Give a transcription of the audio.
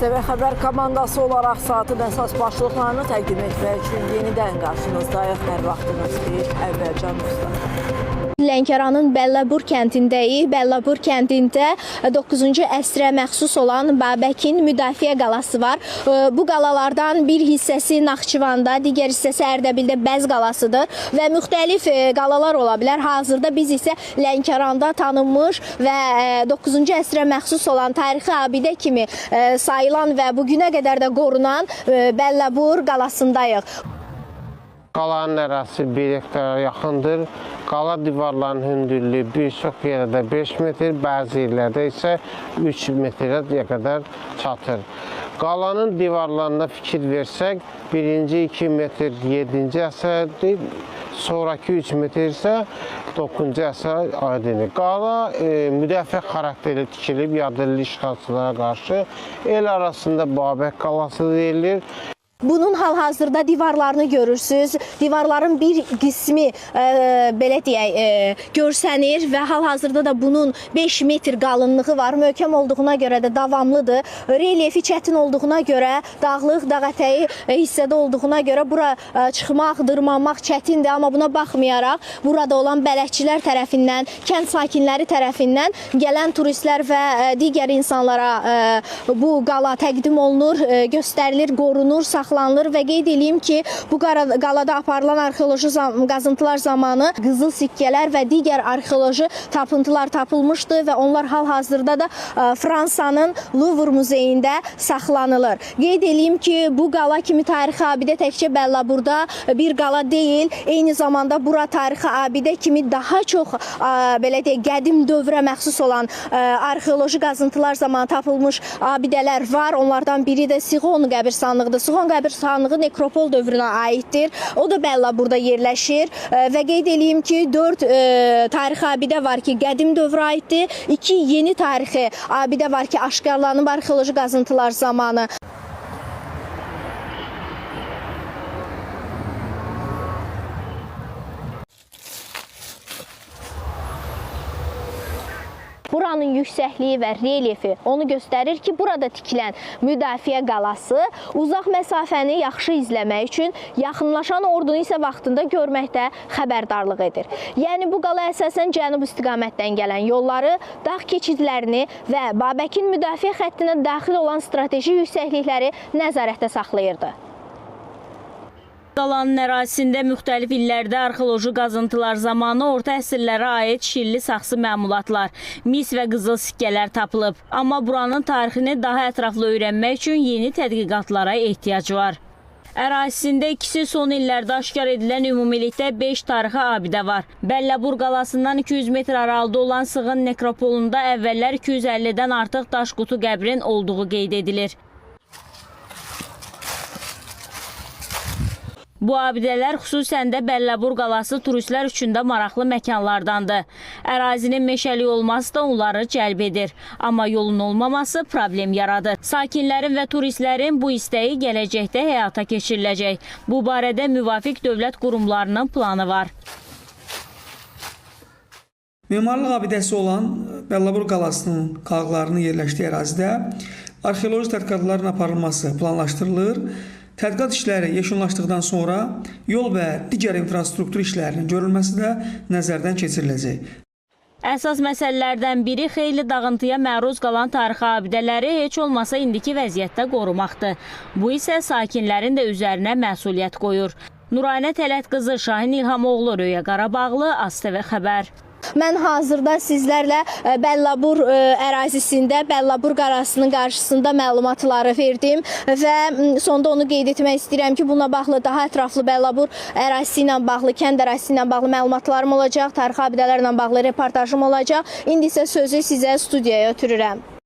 ASTV Xəbər komandası olaraq saatın əsas başlıqlarını təqdim etmək üçün yenidən qarşınızdayıq. Hər vaxtınız xeyir, Əvvəlcan dostlar. Lənkəranın Bəllabur kəndindəyik. Bəllabur kəndində 9-cu əsrə məxsus olan Babəkin müdafiə qalası var. Bu qalalardan bir hissəsi Naxçıvanda, digər hissəsi Ərdəbildə Bəz qalasıdır və müxtəlif qalalar ola bilər. Hazırda biz isə Lənkəranda tanınmış və 9-cu əsrə məxsus olan tarixi abidə kimi sayılan və bugünə qədər də qorunan Bəllabur qalasındayıq. Qalanın ərazisi 1 hektara yaxındır. Qala divarlarının hündürlüyü bir çox yerdə 5 metr, bəzi yerlərdə isə 3 metrə qədər çatır. Qalanın divarlarına fikir versək, birinci 2 metr 7-ci əsrdir, sonraki 3 metr isə 9-cu əsr aydındır. Qala müdafiə xarakterli tikilib yadelli işğalçılara qarşı el arasında Babək qalası deyilir. Bunun hal-hazırda divarlarını görürsünüz. Divarların bir qismi belə deyək görsənir və hal-hazırda da bunun 5 metr qalınlığı var. Möhkəm olduğuna görə də davamlıdır. Relyefi çətin olduğuna görə, dağlıq, dağ ətəyi hissədə olduğuna görə bura çıxmaq, dırmanmaq çətindir. Amma buna baxmayaraq burada olan bələdçilər tərəfindən, kənd sakinləri tərəfindən gələn turistlər və digər insanlara bu qala təqdim olunur, göstərilir, qorunur, saxlanılır və qeyd edeyim ki, bu qalada aparılan arxeoloji qazıntılar zamanı qızıl sikkələr və digər arxeoloji tapıntılar tapılmışdı və onlar hal-hazırda da Fransanın Louvre muzeyində saxlanılır. Qeyd edeyim ki, bu qala kimi tarixi abidə təkcə Bəllaburda bir qala deyil, eyni zamanda bura tarixi abidə kimi daha çox belə deyək, qədim dövrə məxsus olan arxeoloji qazıntılar zamanı tapılmış abidələr var. Onlardan biri də Siğon qəbirstanlığıdır. Siğon qəbirstanlığı nekropol dövrünə aiddir. O da Bəllaburda yerləşir və qeyd edeyim ki, 4 tarixi abidə var ki, qədim dövrə aiddir. 2 yeni tarixi abidə var ki, aşkarlanıb arxeoloji qazıntılar zamanı. Buranın yüksəkliyi və relyefi onu göstərir ki, burada tikilən müdafiə qalası uzaq məsafəni yaxşı izləmək üçün, yaxınlaşan ordunu isə vaxtında görməkdə xəbərdarlıq edir. Yəni, bu qala əsasən cənub istiqamətdən gələn yolları, dağ keçidlərini və Babəkin müdafiə xəttinə daxil olan strateji yüksəklikləri nəzarətdə saxlayırdı. Qalanın ərazisində müxtəlif illərdə arxeoloji qazıntılar zamanı orta əsrlərə aid şilli saxsı məmulatlar, mis və qızıl sikkələr tapılıb. Amma buranın tarixini daha ətraflı öyrənmək üçün yeni tədqiqatlara ehtiyac var. Ərazisində ikisi son illərdə aşkar edilən ümumilikdə 5 tarixi abidə var. Bəllabur qalasından 200 metr aralıda olan Sığın nekropolunda əvvəllər 250-dən artıq daş qutu qəbrin olduğu qeyd edilir. Bu abidələr xüsusən də Bəllabur qalası turistlər üçün də maraqlı məkanlardandır. Ərazinin meşəlik olması da onları cəlb edir. Amma yolun olmaması problem yaradır. Sakinlərin və turistlərin bu istəyi gələcəkdə həyata keçiriləcək. Bu barədə müvafiq dövlət qurumlarının planı var. Memarlıq abidəsi olan Bəllabur qalasının qalıqlarının yerləşdiyi ərazidə arxeoloji tədqiqatların aparılması planlaşdırılır. Tədqiqat işləri yekunlaşdıqdan sonra yol və digər infrastruktur işlərinin görülməsi də nəzərdən keçiriləcək. Əsas məsələlərdən biri xeyli dağıntıya məruz qalan tarixi abidələri heç olmasa indiki vəziyyətdə qorumaqdır. Bu isə sakinlərin də üzərinə məsuliyyət qoyur. Nuranə Tələt qızı, Şahin İlhamoğlu, Röya Qarabağlı, ASTV Xəbər. Mən hazırda sizlərlə Bəllabur ərazisində, Bəllabur qalasının qarşısında məlumatları verdim və sonda onu qeyd etmək istəyirəm ki, bununla bağlı daha ətraflı Bəllabur ərazisi ilə bağlı, kənd ərazisi ilə bağlı məlumatlarım olacaq, tarixi abidələrlə bağlı reportajım olacaq. İndi isə sözü sizə studiyaya ötürürəm.